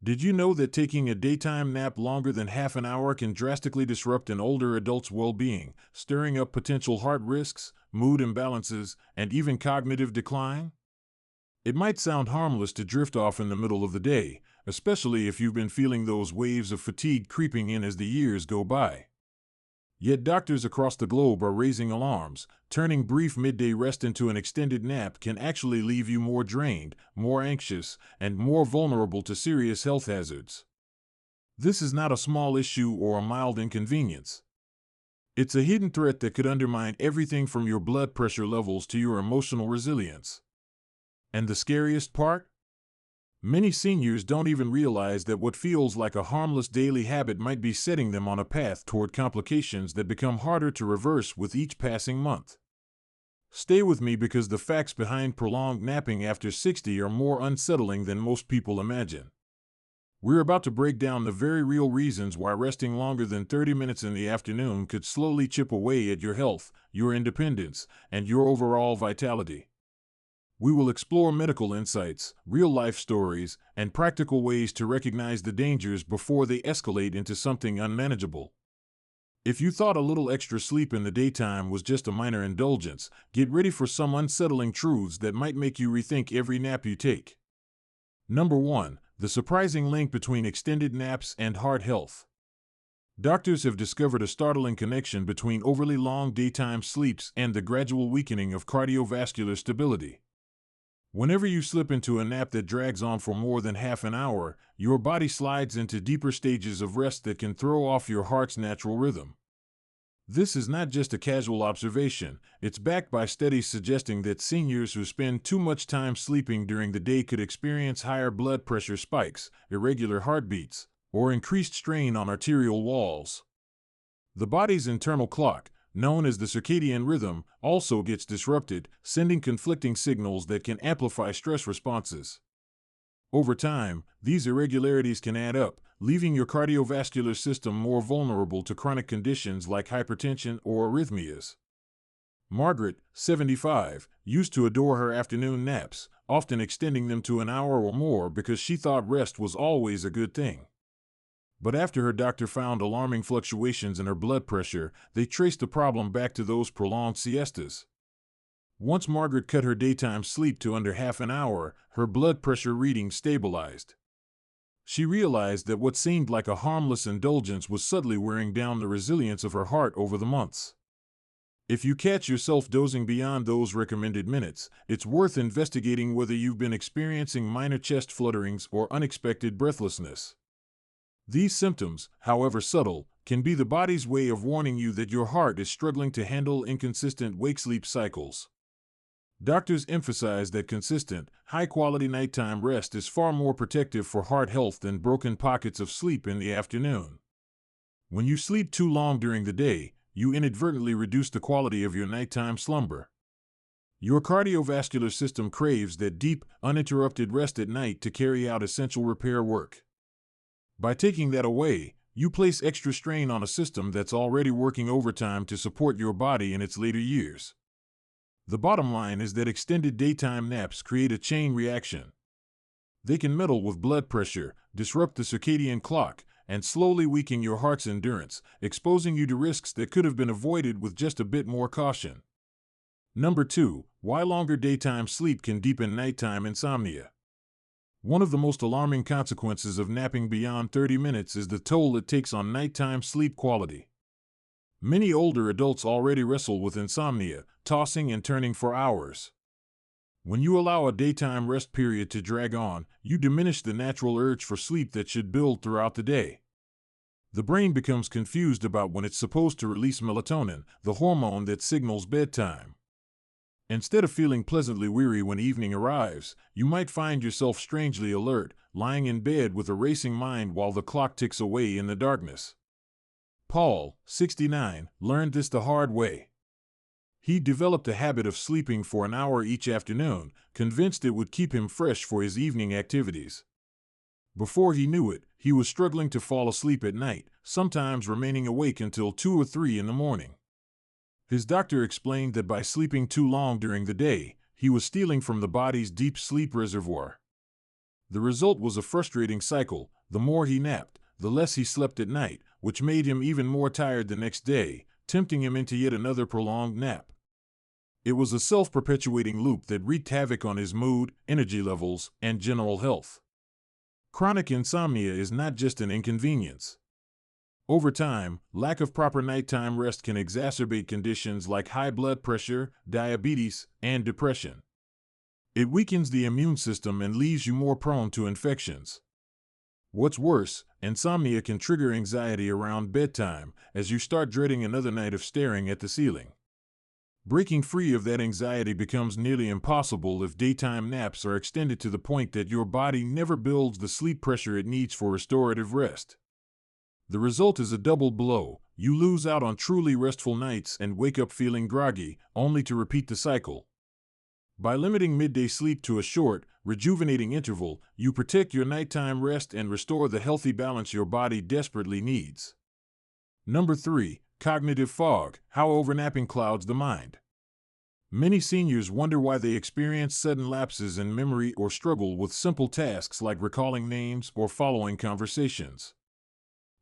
Did you know that taking a daytime nap longer than half an hour can drastically disrupt an older adult's well-being, stirring up potential heart risks, mood imbalances, and even cognitive decline? It might sound harmless to drift off in the middle of the day, especially if you've been feeling those waves of fatigue creeping in as the years go by. Yet doctors across the globe are raising alarms. Turning brief midday rest into an extended nap can actually leave you more drained, more anxious, and more vulnerable to serious health hazards. This is not a small issue or a mild inconvenience. It's a hidden threat that could undermine everything from your blood pressure levels to your emotional resilience. And the scariest part? Many seniors don't even realize that what feels like a harmless daily habit might be setting them on a path toward complications that become harder to reverse with each passing month. Stay with me because the facts behind prolonged napping after 60 are more unsettling than most people imagine. We're about to break down the very real reasons why resting longer than 30 minutes in the afternoon could slowly chip away at your health, your independence, and your overall vitality. We will explore medical insights, real-life stories, and practical ways to recognize the dangers before they escalate into something unmanageable. If you thought a little extra sleep in the daytime was just a minor indulgence, get ready for some unsettling truths that might make you rethink every nap you take. Number 1. The surprising link between extended naps and heart health. Doctors have discovered a startling connection between overly long daytime sleeps and the gradual weakening of cardiovascular stability. Whenever you slip into a nap that drags on for more than half an hour, your body slides into deeper stages of rest that can throw off your heart's natural rhythm. This is not just a casual observation, it's backed by studies suggesting that seniors who spend too much time sleeping during the day could experience higher blood pressure spikes, irregular heartbeats, or increased strain on arterial walls. The body's internal clock, known as the circadian rhythm, also gets disrupted, sending conflicting signals that can amplify stress responses. Over time, these irregularities can add up, leaving your cardiovascular system more vulnerable to chronic conditions like hypertension or arrhythmias. Margaret, 75, used to adore her afternoon naps, often extending them to an hour or more because she thought rest was always a good thing. But after her doctor found alarming fluctuations in her blood pressure, they traced the problem back to those prolonged siestas. Once Margaret cut her daytime sleep to under half an hour, her blood pressure reading stabilized. She realized that what seemed like a harmless indulgence was subtly wearing down the resilience of her heart over the months. If you catch yourself dozing beyond those recommended minutes, it's worth investigating whether you've been experiencing minor chest flutterings or unexpected breathlessness. These symptoms, however subtle, can be the body's way of warning you that your heart is struggling to handle inconsistent wake-sleep cycles. Doctors emphasize that consistent, high-quality nighttime rest is far more protective for heart health than broken pockets of sleep in the afternoon. When you sleep too long during the day, you inadvertently reduce the quality of your nighttime slumber. Your cardiovascular system craves that deep, uninterrupted rest at night to carry out essential repair work. By taking that away, you place extra strain on a system that's already working overtime to support your body in its later years. The bottom line is that extended daytime naps create a chain reaction. They can meddle with blood pressure, disrupt the circadian clock, and slowly weaken your heart's endurance, exposing you to risks that could have been avoided with just a bit more caution. Number 2. Why longer daytime sleep can deepen nighttime insomnia. One of the most alarming consequences of napping beyond 30 minutes is the toll it takes on nighttime sleep quality. Many older adults already wrestle with insomnia, tossing and turning for hours. When you allow a daytime rest period to drag on, you diminish the natural urge for sleep that should build throughout the day. The brain becomes confused about when it's supposed to release melatonin, the hormone that signals bedtime. Instead of feeling pleasantly weary when evening arrives, you might find yourself strangely alert, lying in bed with a racing mind while the clock ticks away in the darkness. Paul, 69, learned this the hard way. He developed a habit of sleeping for an hour each afternoon, convinced it would keep him fresh for his evening activities. Before he knew it, he was struggling to fall asleep at night, sometimes remaining awake until 2 or 3 in the morning. His doctor explained that by sleeping too long during the day, he was stealing from the body's deep sleep reservoir. The result was a frustrating cycle: the more he napped, the less he slept at night, which made him even more tired the next day, tempting him into yet another prolonged nap. It was a self-perpetuating loop that wreaked havoc on his mood, energy levels, and general health. Chronic insomnia is not just an inconvenience. Over time, lack of proper nighttime rest can exacerbate conditions like high blood pressure, diabetes, and depression. It weakens the immune system and leaves you more prone to infections. What's worse, insomnia can trigger anxiety around bedtime as you start dreading another night of staring at the ceiling. Breaking free of that anxiety becomes nearly impossible if daytime naps are extended to the point that your body never builds the sleep pressure it needs for restorative rest. The result is a double blow. You lose out on truly restful nights and wake up feeling groggy, only to repeat the cycle. By limiting midday sleep to a short, rejuvenating interval, you protect your nighttime rest and restore the healthy balance your body desperately needs. Number 3. Cognitive fog: how overnapping clouds the mind. Many seniors wonder why they experience sudden lapses in memory or struggle with simple tasks like recalling names or following conversations.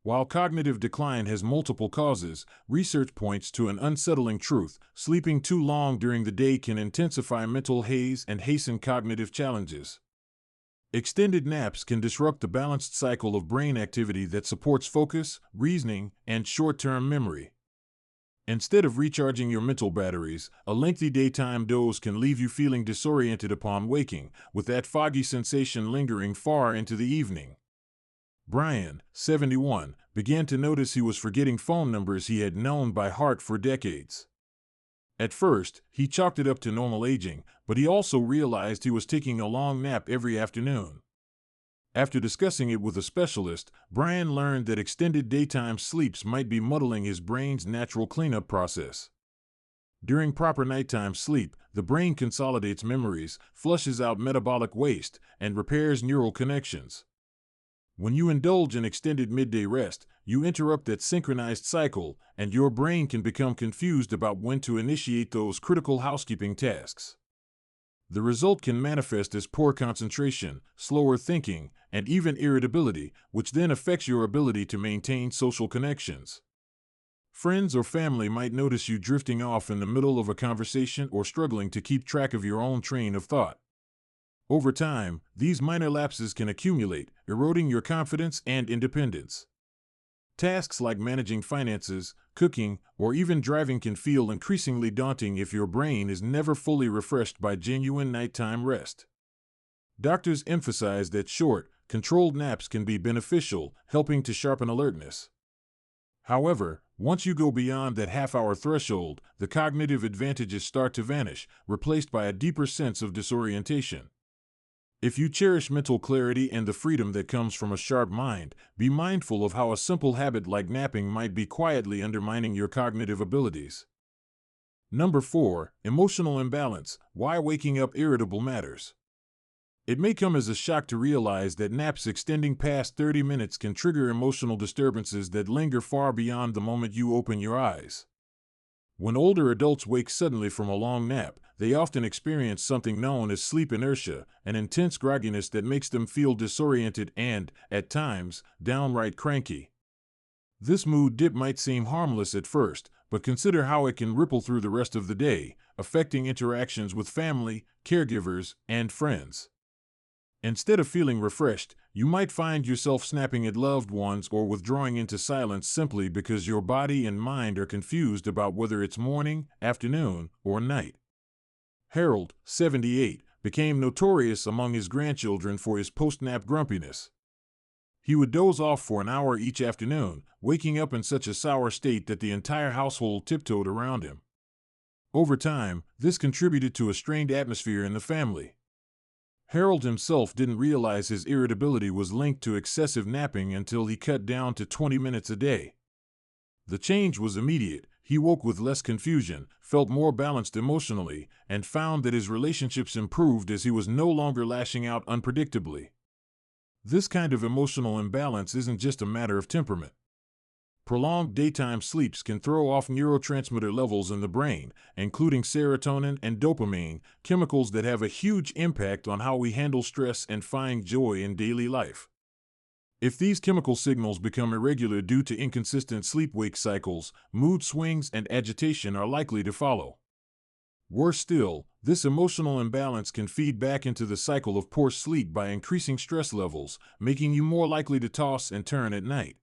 While cognitive decline has multiple causes, research points to an unsettling truth: sleeping too long during the day can intensify mental haze and hasten cognitive challenges. Extended naps can disrupt the balanced cycle of brain activity that supports focus, reasoning, and short-term memory. Instead of recharging your mental batteries, a lengthy daytime doze can leave you feeling disoriented upon waking, with that foggy sensation lingering far into the evening. Brian, 71, began to notice he was forgetting phone numbers he had known by heart for decades. At first, he chalked it up to normal aging, but he also realized he was taking a long nap every afternoon. After discussing it with a specialist, Brian learned that extended daytime sleeps might be muddling his brain's natural cleanup process. During proper nighttime sleep, the brain consolidates memories, flushes out metabolic waste, and repairs neural connections. When you indulge in extended midday rest, you interrupt that synchronized cycle, and your brain can become confused about when to initiate those critical housekeeping tasks. The result can manifest as poor concentration, slower thinking, and even irritability, which then affects your ability to maintain social connections. Friends or family might notice you drifting off in the middle of a conversation or struggling to keep track of your own train of thought. Over time, these minor lapses can accumulate, eroding your confidence and independence. Tasks like managing finances, cooking, or even driving can feel increasingly daunting if your brain is never fully refreshed by genuine nighttime rest. Doctors emphasize that short, controlled naps can be beneficial, helping to sharpen alertness. However, once you go beyond that half-hour threshold, the cognitive advantages start to vanish, replaced by a deeper sense of disorientation. If you cherish mental clarity and the freedom that comes from a sharp mind, be mindful of how a simple habit like napping might be quietly undermining your cognitive abilities. Number 4. Emotional imbalance: why waking up irritable matters. It may come as a shock to realize that naps extending past 30 minutes can trigger emotional disturbances that linger far beyond the moment you open your eyes. When older adults wake suddenly from a long nap, they often experience something known as sleep inertia, an intense grogginess that makes them feel disoriented and, at times, downright cranky. This mood dip might seem harmless at first, but consider how it can ripple through the rest of the day, affecting interactions with family, caregivers, and friends. Instead of feeling refreshed, you might find yourself snapping at loved ones or withdrawing into silence simply because your body and mind are confused about whether it's morning, afternoon, or night. Harold, 78, became notorious among his grandchildren for his post-nap grumpiness. He would doze off for an hour each afternoon, waking up in such a sour state that the entire household tiptoed around him. Over time, this contributed to a strained atmosphere in the family. Harold himself didn't realize his irritability was linked to excessive napping until he cut down to 20 minutes a day. The change was immediate. He woke with less confusion, felt more balanced emotionally, and found that his relationships improved as he was no longer lashing out unpredictably. This kind of emotional imbalance isn't just a matter of temperament. Prolonged daytime sleeps can throw off neurotransmitter levels in the brain, including serotonin and dopamine, chemicals that have a huge impact on how we handle stress and find joy in daily life. If these chemical signals become irregular due to inconsistent sleep-wake cycles, mood swings and agitation are likely to follow. Worse still, this emotional imbalance can feed back into the cycle of poor sleep by increasing stress levels, making you more likely to toss and turn at night.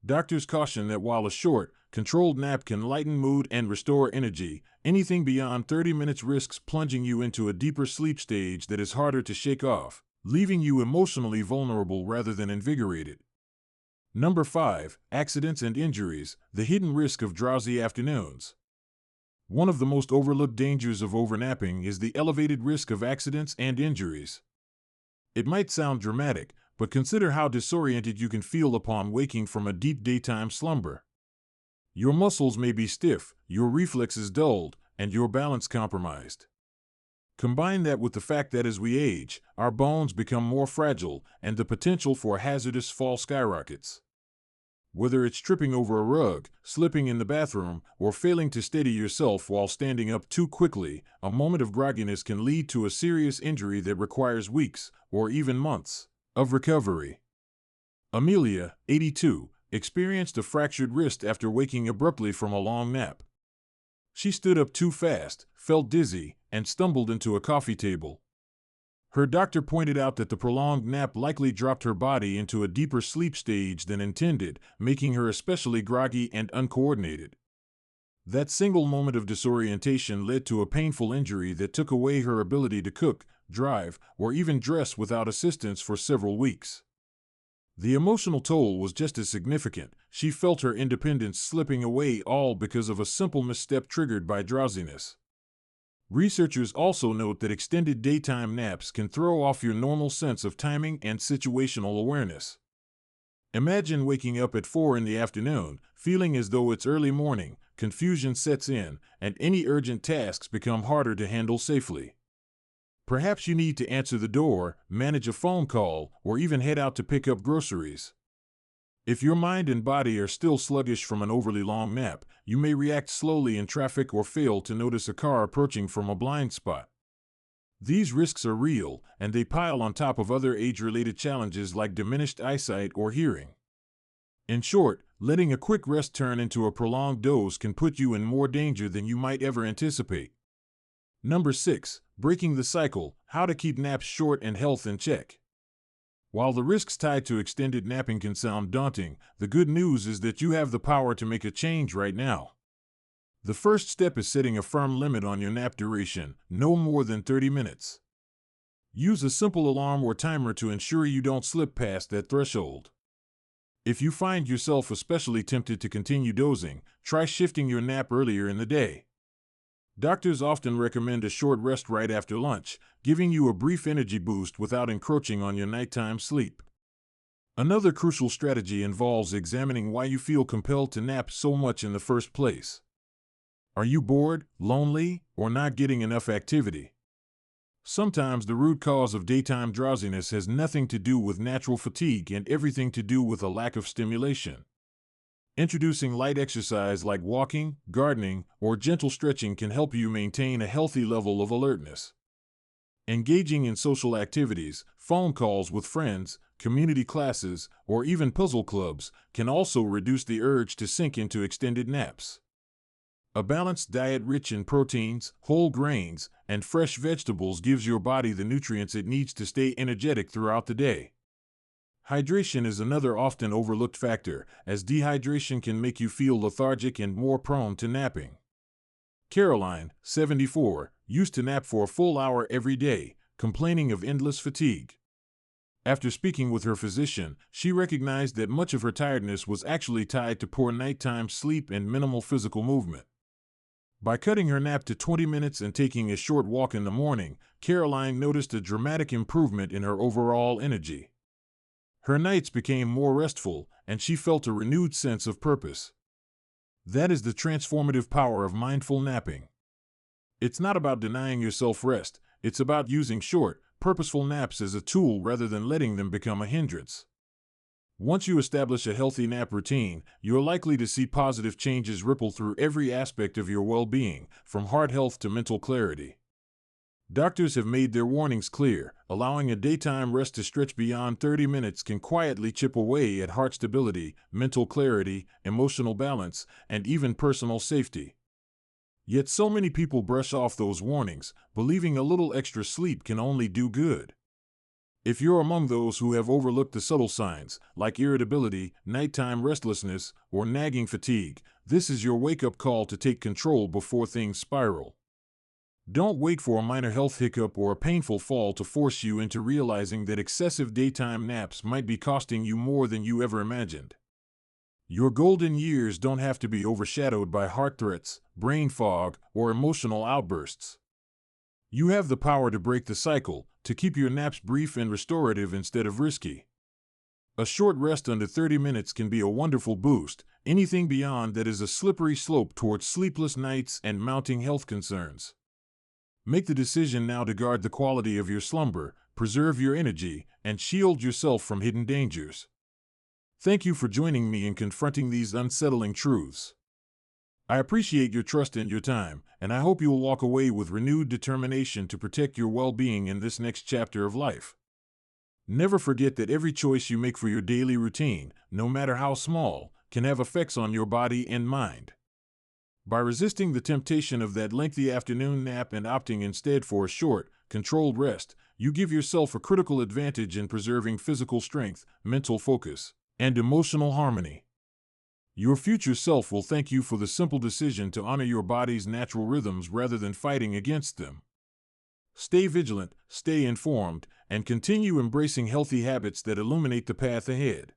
Doctors caution that while a short, controlled nap can lighten mood and restore energy, anything beyond 30 minutes risks plunging you into a deeper sleep stage that is harder to shake off, leaving you emotionally vulnerable rather than invigorated. Number 5. Accidents and injuries, the hidden risk of drowsy afternoons. One of the most overlooked dangers of overnapping is the elevated risk of accidents and injuries. It might sound dramatic, but consider how disoriented you can feel upon waking from a deep daytime slumber. Your muscles may be stiff, your reflexes dulled, and your balance compromised. Combine that with the fact that as we age, our bones become more fragile, and the potential for a hazardous fall skyrockets. Whether it's tripping over a rug, slipping in the bathroom, or failing to steady yourself while standing up too quickly, a moment of grogginess can lead to a serious injury that requires weeks, or even months, of recovery. Amelia, 82, experienced a fractured wrist after waking abruptly from a long nap. She stood up too fast, felt dizzy, and stumbled into a coffee table. Her doctor pointed out that the prolonged nap likely dropped her body into a deeper sleep stage than intended, making her especially groggy and uncoordinated. That single moment of disorientation led to a painful injury that took away her ability to cook, drive, or even dress without assistance for several weeks. The emotional toll was just as significant. She felt her independence slipping away, all because of a simple misstep triggered by drowsiness. Researchers also note that extended daytime naps can throw off your normal sense of timing and situational awareness. Imagine waking up at 4 in the afternoon, feeling as though it's early morning, confusion sets in, and any urgent tasks become harder to handle safely. Perhaps you need to answer the door, manage a phone call, or even head out to pick up groceries. If your mind and body are still sluggish from an overly long nap, you may react slowly in traffic or fail to notice a car approaching from a blind spot. These risks are real, and they pile on top of other age-related challenges like diminished eyesight or hearing. In short, letting a quick rest turn into a prolonged doze can put you in more danger than you might ever anticipate. Number 6. Breaking the cycle, how to keep naps short and health in check. While the risks tied to extended napping can sound daunting, the good news is that you have the power to make a change right now. The first step is setting a firm limit on your nap duration, no more than 30 minutes. Use a simple alarm or timer to ensure you don't slip past that threshold. If you find yourself especially tempted to continue dozing, try shifting your nap earlier in the day. Doctors often recommend a short rest right after lunch, giving you a brief energy boost without encroaching on your nighttime sleep. Another crucial strategy involves examining why you feel compelled to nap so much in the first place. Are you bored, lonely, or not getting enough activity? Sometimes the root cause of daytime drowsiness has nothing to do with natural fatigue and everything to do with a lack of stimulation. Introducing light exercise like walking, gardening, or gentle stretching can help you maintain a healthy level of alertness. Engaging in social activities, phone calls with friends, community classes, or even puzzle clubs can also reduce the urge to sink into extended naps. A balanced diet rich in proteins, whole grains, and fresh vegetables gives your body the nutrients it needs to stay energetic throughout the day. Hydration is another often overlooked factor, as dehydration can make you feel lethargic and more prone to napping. Caroline, 74, used to nap for a full hour every day, complaining of endless fatigue. After speaking with her physician, she recognized that much of her tiredness was actually tied to poor nighttime sleep and minimal physical movement. By cutting her nap to 20 minutes and taking a short walk in the morning, Caroline noticed a dramatic improvement in her overall energy. Her nights became more restful, and she felt a renewed sense of purpose. That is the transformative power of mindful napping. It's not about denying yourself rest, it's about using short, purposeful naps as a tool rather than letting them become a hindrance. Once you establish a healthy nap routine, you're likely to see positive changes ripple through every aspect of your well-being, from heart health to mental clarity. Doctors have made their warnings clear. Allowing a daytime rest to stretch beyond 30 minutes can quietly chip away at heart stability, mental clarity, emotional balance, and even personal safety. Yet so many people brush off those warnings, believing a little extra sleep can only do good. If you're among those who have overlooked the subtle signs, like irritability, nighttime restlessness, or nagging fatigue, this is your wake-up call to take control before things spiral. Don't wait for a minor health hiccup or a painful fall to force you into realizing that excessive daytime naps might be costing you more than you ever imagined. Your golden years don't have to be overshadowed by heart threats, brain fog, or emotional outbursts. You have the power to break the cycle, to keep your naps brief and restorative instead of risky. A short rest under 30 minutes can be a wonderful boost. Anything beyond that is a slippery slope towards sleepless nights and mounting health concerns. Make the decision now to guard the quality of your slumber, preserve your energy, and shield yourself from hidden dangers. Thank you for joining me in confronting these unsettling truths. I appreciate your trust and your time, and I hope you will walk away with renewed determination to protect your well-being in this next chapter of life. Never forget that every choice you make for your daily routine, no matter how small, can have effects on your body and mind. By resisting the temptation of that lengthy afternoon nap and opting instead for a short, controlled rest, you give yourself a critical advantage in preserving physical strength, mental focus, and emotional harmony. Your future self will thank you for the simple decision to honor your body's natural rhythms rather than fighting against them. Stay vigilant, stay informed, and continue embracing healthy habits that illuminate the path ahead.